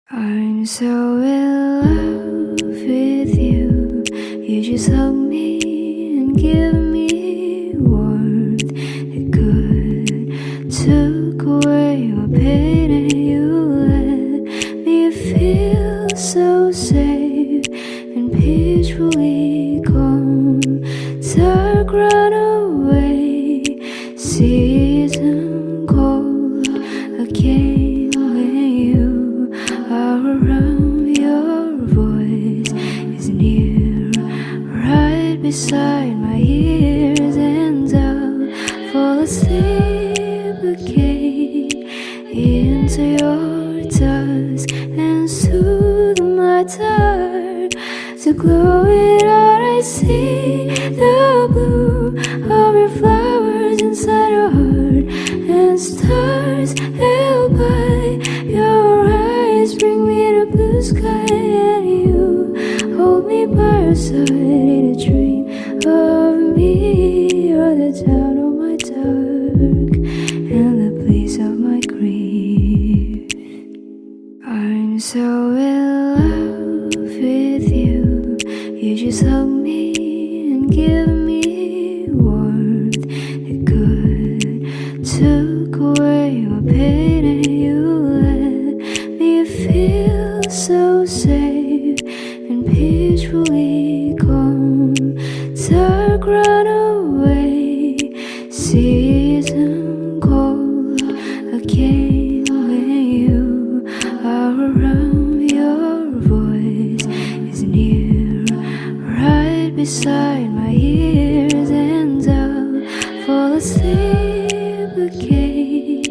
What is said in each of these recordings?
I'm so in love with you. You just hug me and give me warmth. It could took away my pain, and you let me feel so safe and peacefully calm. Dark run away, season cold again when you are around. Your voice is near, right beside my ears, and I'll fall asleep again into your dusk and soothe my tired to glowing heart. I see the blue of your flowers inside your heart, and stars held by your eyes bring me to blue sky, and you hold me by your side in a dream of me. You're the town of my dark and the place of my grief. I'm so in love with you. You just hug me and give me warmth. It could took away my pain, and you let me feel so safe and peacefully calm. Dark run away, season cold again when you are around. Your voice is near, right beside my ears, and I'll fall asleep again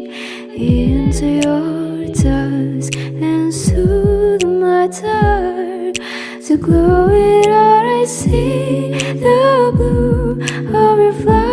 into your dusk and soothe my tired to glowing heart. I see the blue of your flowers